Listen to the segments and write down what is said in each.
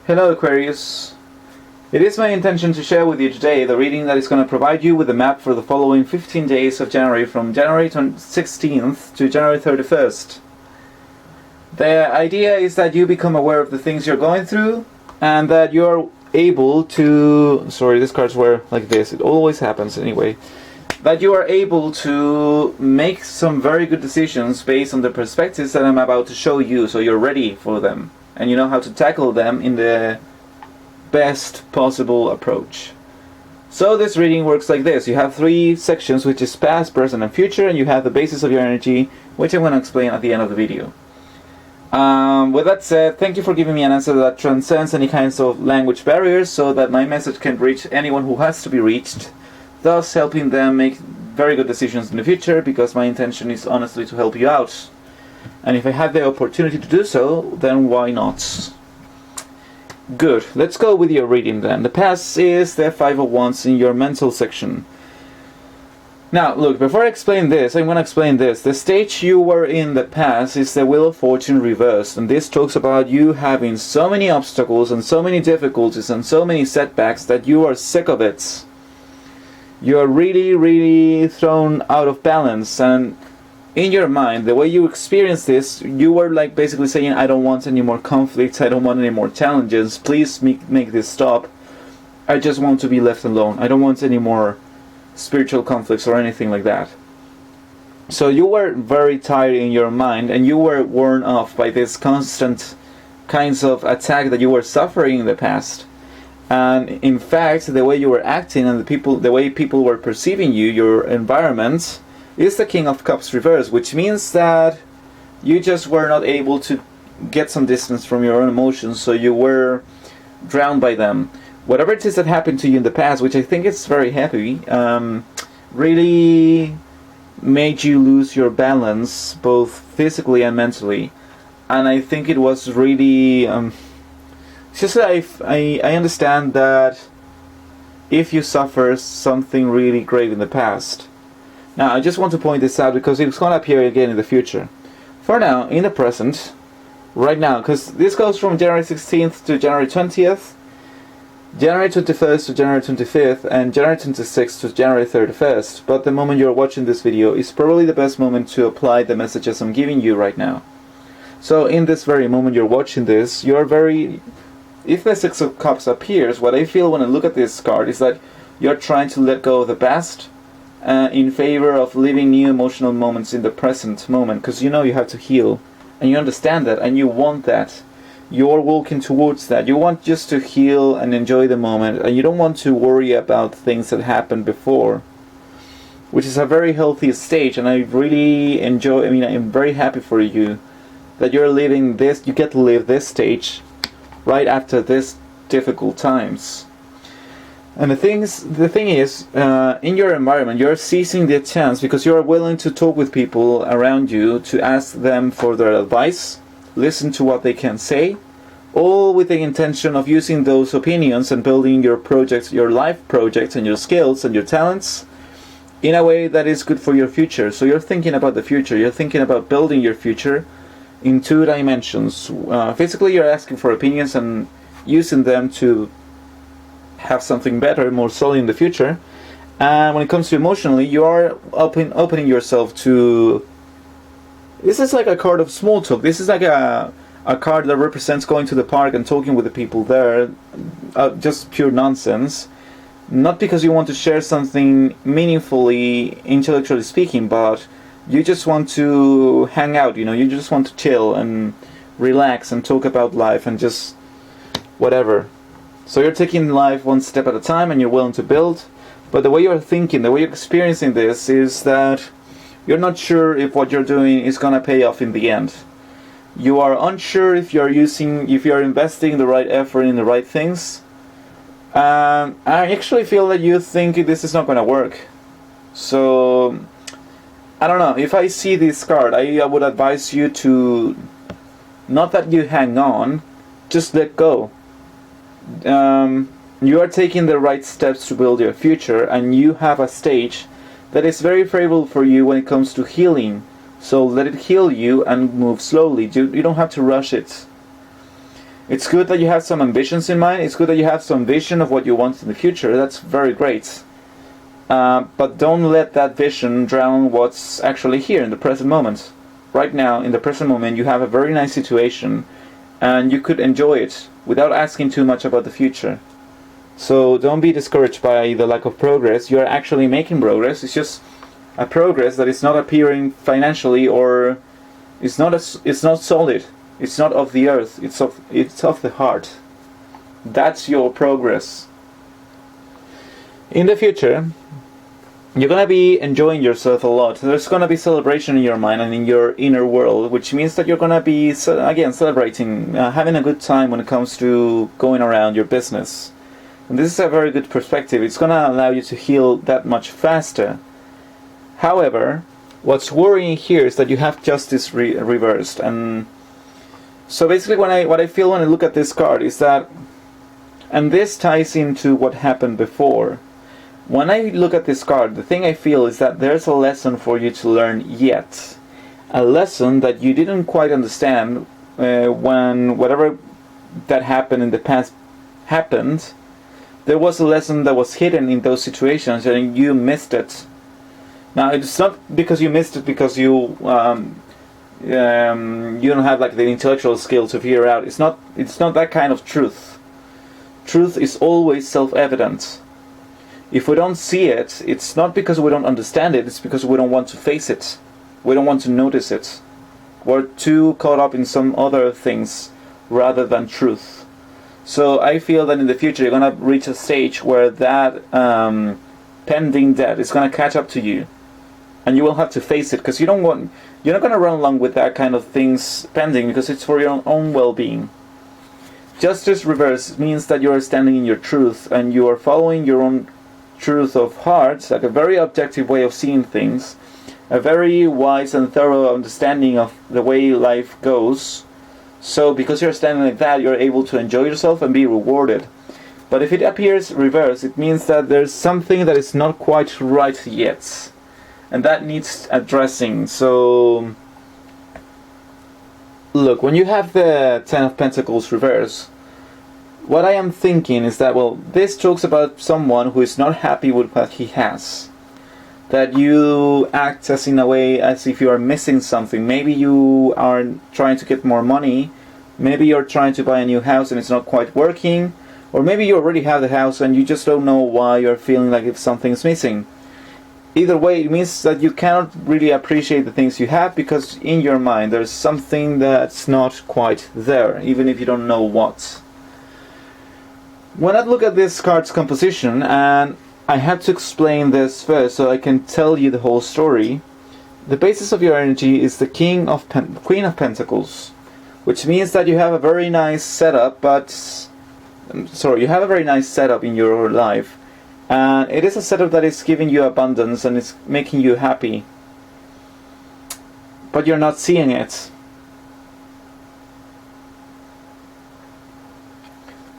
Hello Aquarius. It is my intention to share with you today the reading that is going to provide you with a map for the following 15 days of January from January 16th to January 31st. The idea is that you become aware of the things you're going through and that you're able to... Sorry, these cards were like this. It always happens anyway. That you are able to make some very good decisions based on the perspectives that I'm about to show you, so you're ready for them. And you know how to tackle them in the best possible approach. So this reading works like this. You have three sections, which is past, present, and future, and you have the basis of your energy, which I'm going to explain at the end of the video. With that said, thank you for giving me an answer that transcends any kinds of language barriers so that my message can reach anyone who has to be reached, thus helping them make very good decisions in the future, because my intention is honestly to help you out. And if I have the opportunity to do so, then why not? Good. Let's go with your reading then. The past is the Five of Wands in your mental section. Now, look, before I explain this, I'm going to explain this. The stage you were in the past is the Wheel of Fortune reversed. And this talks about you having so many obstacles and so many difficulties and so many setbacks that you are sick of it. You are really thrown out of balance, and in your mind, the way you experience this, you were like basically saying, I don't want any more conflicts, I don't want any more challenges, please make this stop. I just want to be left alone. I don't want any more spiritual conflicts or anything like that. So you were very tired in your mind, and you were worn off by this constant kinds of attack that you were suffering in the past. And in fact, the way you were acting and the way people were perceiving you, your environment, is the King of Cups reverse, which means that you just were not able to get some distance from your own emotions, so you were drowned by them. Whatever it is that happened to you in the past, which I think is very heavy, really made you lose your balance, both physically and mentally. And I think it was really... it's just that I understand that if you suffer something really grave in the past... Now, I just want to point this out because it's going to appear again in the future. For now, in the present, right now, because this goes from January 16th to January 20th, January 21st to January 25th, and January 26th to January 31st. But the moment you're watching this video is probably the best moment to apply the messages I'm giving you right now. So, in this very moment you're watching this, you're very... If the Six of Cups appears, what I feel when I look at this card is that you're trying to let go of the past, in favor of living new emotional moments in the present moment, because you know you have to heal, and you understand that, and you want that. You're walking towards that. You want just to heal and enjoy the moment, and you don't want to worry about things that happened before, which is a very healthy stage, and I really enjoy, I'm very happy for you that you're living this, you get to live this stage right after this difficult times. And the thing is, in your environment, you're seizing the chance because you're willing to talk with people around you, to ask them for their advice, listen to what they can say, all with the intention of using those opinions and building your projects, your life projects, and your skills and your talents in a way that is good for your future. So you're thinking about the future, you're thinking about building your future in two dimensions. Physically, you're asking for opinions and using them to have something better, more solid in the future. And when it comes to emotionally, you are opening yourself to... This is like a card of small talk. This is like a card that represents going to the park and talking with the people there, just pure nonsense. Not because you want to share something meaningfully, intellectually speaking, but you just want to hang out, you just want to chill and relax and talk about life and just whatever. So you're taking life one step at a time and you're willing to build, but the way you're thinking, the way you're experiencing this is that you're not sure if what you're doing is going to pay off in the end. You are unsure if you're investing the right effort in the right things. I actually feel that you think this is not going to work. So, I don't know, if I see this card, I would advise you to, not that you hang on, just let go. You are taking the right steps to build your future, and you have a stage that is very favorable for you when it comes to healing. So let it heal you and move slowly. You don't have to rush it. It's good that you have some ambitions in mind. It's good that you have some vision of what you want in the future. That's very great. But don't let that vision drown what's actually here in the present moment. Right now, in the present moment, you have a very nice situation, and you could enjoy it without asking too much about the future. So don't be discouraged by the lack of progress. You are actually making progress. It's just a progress that is not appearing financially, or it's not solid. It's not of the earth. It's of the heart. That's your progress. In the future, you're gonna be enjoying yourself a lot. There's gonna be celebration in your mind and in your inner world, which means that you're gonna be again celebrating, having a good time when it comes to going around your business. And this is a very good perspective. It's gonna allow you to heal that much faster. However, what's worrying here is that you have justice reversed. And so basically what I feel when I look at this card is that, and this ties into what happened before. When I look at this card, the thing I feel is that there's a lesson for you to learn yet. A lesson that you didn't quite understand when whatever that happened in the past happened. There was a lesson that was hidden in those situations and you missed it. Now, it's not because you missed it because you don't have like the intellectual skill to figure out. It's not that kind of truth. Truth is always self-evident. If we don't see it, it's not because we don't understand it, it's because we don't want to face it. We don't want to notice it. We're too caught up in some other things rather than truth. So I feel that in the future you're going to reach a stage where that pending debt is going to catch up to you. And you will have to face it, because you're not going to run along with that kind of things pending, because it's for your own well-being. Justice reverse means that you are standing in your truth and you are following your own truth of heart, like a very objective way of seeing things, a very wise and thorough understanding of the way life goes. So because you're standing like that, you're able to enjoy yourself and be rewarded. But if it appears reverse, it means that there's something that is not quite right yet, and that needs addressing. So look, when you have the Ten of Pentacles reverse, what I am thinking is that, well, this talks about someone who is not happy with what he has. That you act as in a way as if you are missing something. Maybe you are trying to get more money. Maybe you're trying to buy a new house and it's not quite working. Or maybe you already have the house and you just don't know why you're feeling like if something's missing. Either way, it means that you cannot really appreciate the things you have, because in your mind there's something that's not quite there, even if you don't know what. When I look at this card's composition, and I have to explain this first so I can tell you the whole story, the basis of your energy is the Queen of Pentacles, which means that you have a very nice setup, you have a very nice setup in your life, and it is a setup that is giving you abundance and it's making you happy, but you're not seeing it.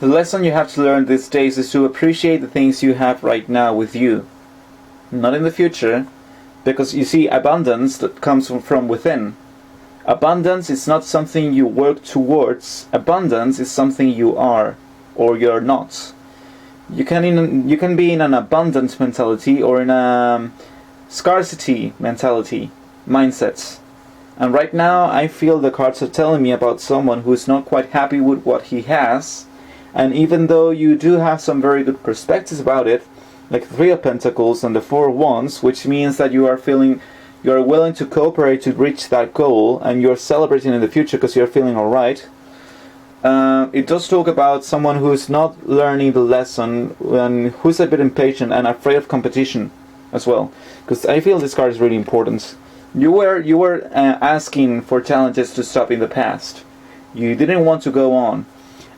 The lesson you have to learn these days is to appreciate the things you have right now with you, not in the future, because you see, abundance that comes from within. Abundance is not something you work towards. Abundance is something you are, or you're not. You can be in an abundant mentality or in a scarcity mentality, mindset. And right now I feel the cards are telling me about someone who is not quite happy with what he has. And even though you do have some very good perspectives about it, like Three of Pentacles and the Four of Wands, which means that you are willing to cooperate to reach that goal, and you're celebrating in the future because you're feeling alright. It does talk about someone who is not learning the lesson and who's a bit impatient and afraid of competition as well. Because I feel this card is really important. You were asking for challenges to stop in the past. You didn't want to go on.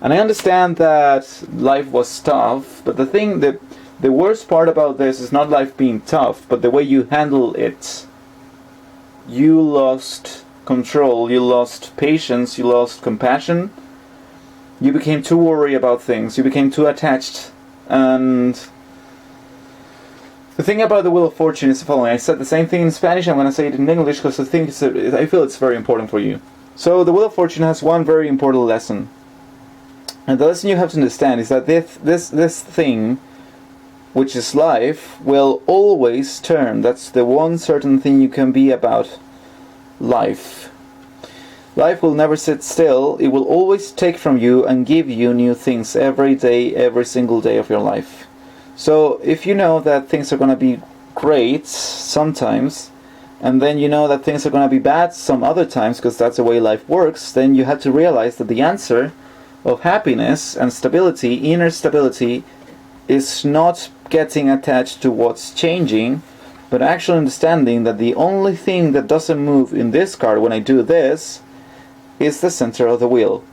And I understand that life was tough, but the worst part about this is not life being tough, but the way you handle it. You lost control, you lost patience, you lost compassion. You became too worried about things, you became too attached. And the thing about the Wheel of Fortune is the following. I said the same thing in Spanish, I'm going to say it in English because I feel it's very important for you. So the Wheel of Fortune has one very important lesson. And the lesson you have to understand is that this thing, which is life, will always turn. That's the one certain thing you can be about life. Life will never sit still. It will always take from you and give you new things every day, every single day of your life. So if you know that things are going to be great sometimes, and then you know that things are going to be bad some other times, because that's the way life works, then you have to realize that the answer of happiness and stability, inner stability, is not getting attached to what's changing, but actually understanding that the only thing that doesn't move in this card when I do this is the center of the wheel.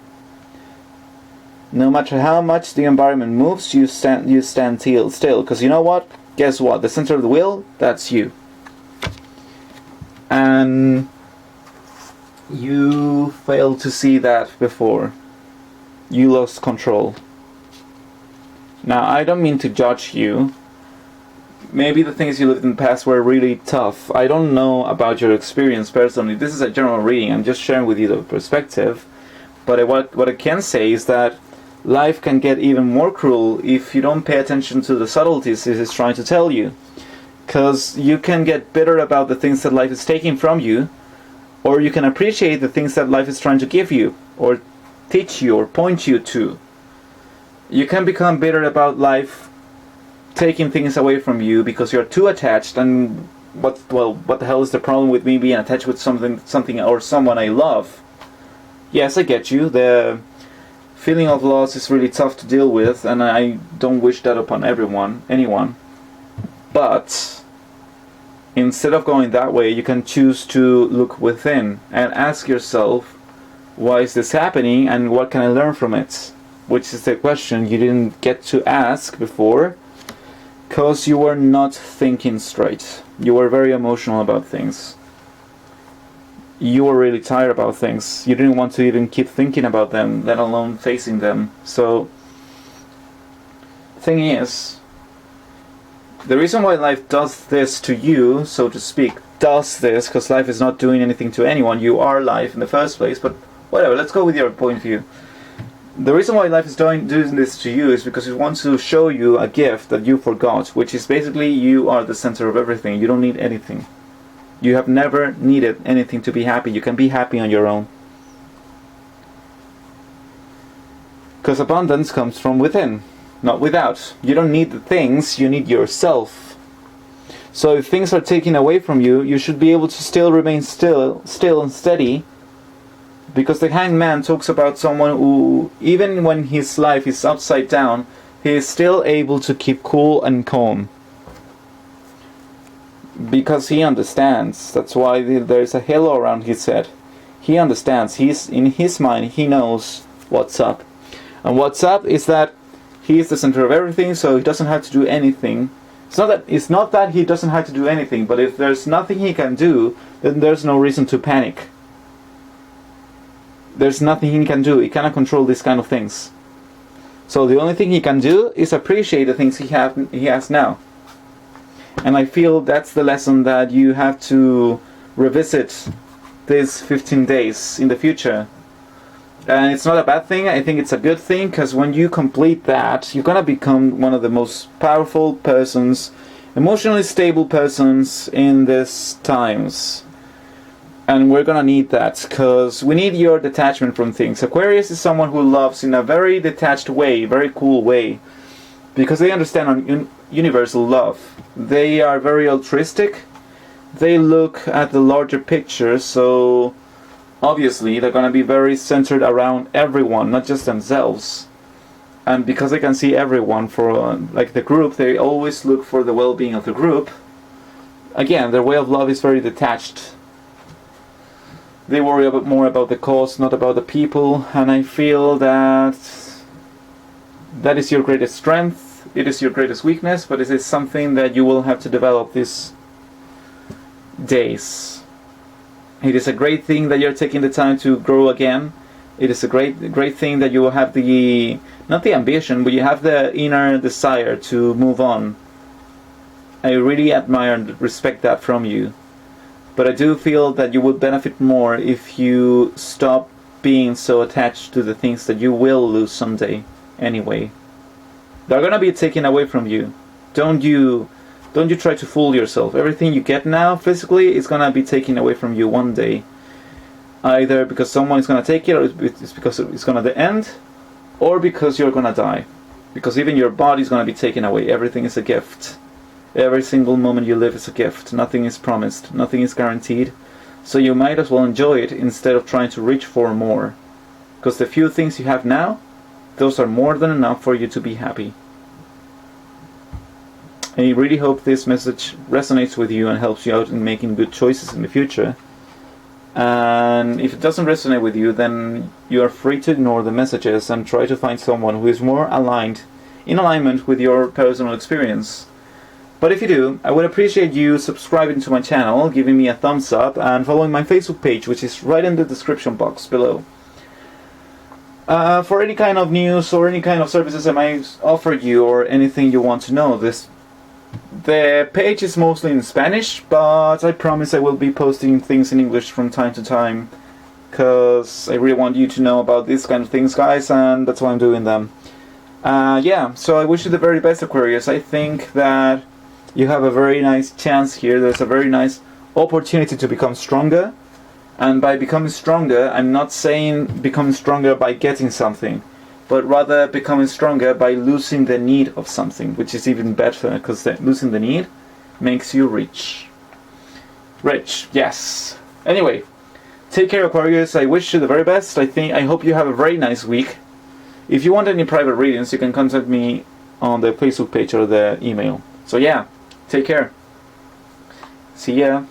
No matter how much the environment moves, you stand still, because you know what? Guess what? The center of the wheel, that's you. And you failed to see that before. You lost control. Now, I don't mean to judge you. Maybe the things you lived in the past were really tough. I don't know about your experience personally. This is a general reading. I'm just sharing with you the perspective. But what I can say is that life can get even more cruel if you don't pay attention to the subtleties it is trying to tell you. Because you can get bitter about the things that life is taking from you, or you can appreciate the things that life is trying to give you, or teach you, or point you to. You can become bitter about life taking things away from you because you're too attached. And what the hell is the problem with me being attached with something or someone I love? Yes, I get you. The feeling of loss is really tough to deal with, and I don't wish that upon anyone. But instead of going that way, you can choose to look within and ask yourself, why is this happening and what can I learn from it? Which is the question you didn't get to ask before, because you were not thinking straight. You were very emotional about things. You were really tired about things. You didn't want to even keep thinking about them, let alone facing them. So, thing is, the reason why life does this to you, so to speak, does this, because life is not doing anything to anyone. You are life in the first place, but whatever, let's go with your point of view. The reason why life is doing this to you is because it wants to show you a gift that you forgot, which is basically you are the center of everything. You don't need anything. You have never needed anything to be happy. You can be happy on your own. Because abundance comes from within, not without. You don't need the things, you need yourself. So if things are taken away from you, you should be able to still remain still and steady. Because the Hanged Man talks about someone who, even when his life is upside down, he is still able to keep cool and calm. Because he understands. That's why there's a halo around his head. He understands. He's in his mind, he knows what's up. And what's up is that he is the center of everything, so he doesn't have to do anything. It's not that he doesn't have to do anything, but if there's nothing he can do, then there's no reason to panic. There's nothing he can do. He cannot control these kind of things. So the only thing he can do is appreciate the things he has now. And I feel that's the lesson that you have to revisit these 15 days in the future. And it's not a bad thing. I think it's a good thing, because when you complete that, you're going to become one of the most powerful persons, emotionally stable persons in these times. And we're going to need that, because we need your detachment from things. Aquarius is someone who loves in a very detached way, very cool way, because they understand universal love. They are very altruistic. They look at the larger picture, so obviously they're going to be very centered around everyone, not just themselves. And because they can see everyone for like the group, they always look for the well-being of the group. Again, their way of love is very detached. They worry a bit more about the cause, not about the people, and I feel that that is your greatest strength, it is your greatest weakness, but it is something that you will have to develop these days. It is a great thing that you're taking the time to grow again. It is a great thing that you will have not the ambition, but you have the inner desire to move on. I really admire and respect that from you. But I do feel that you would benefit more if you stop being so attached to the things that you will lose someday anyway. They're gonna be taken away from you. Don't you try to fool yourself. Everything you get now physically is gonna be taken away from you one day. Either because someone is gonna take it, or it's because it's gonna end, or because you're gonna die. Because even your body is gonna be taken away. Everything is a gift. Every single moment you live is a gift. Nothing is promised. Nothing is guaranteed. So you might as well enjoy it instead of trying to reach for more. Because the few things you have now, those are more than enough for you to be happy. I really hope this message resonates with you and helps you out in making good choices in the future. And if it doesn't resonate with you, then you are free to ignore the messages and try to find someone who is more in alignment with your personal experience. But if you do, I would appreciate you subscribing to my channel, giving me a thumbs up, and following my Facebook page, which is right in the description box below. For any kind of news or any kind of services I might offer you, or anything you want to know, the page is mostly in Spanish, but I promise I will be posting things in English from time to time, because I really want you to know about these kind of things, guys, and that's why I'm doing them. Yeah, so I wish you the very best, Aquarius. I think that you have a very nice chance here. There's a very nice opportunity to become stronger, and by becoming stronger, I'm not saying becoming stronger by getting something, but rather becoming stronger by losing the need of something, which is even better, because losing the need makes you rich. Rich, yes. Anyway, take care, Aquarius. I wish you the very best. I hope you have a very nice week. If you want any private readings, you can contact me on the Facebook page or the email. So yeah, take care. See ya.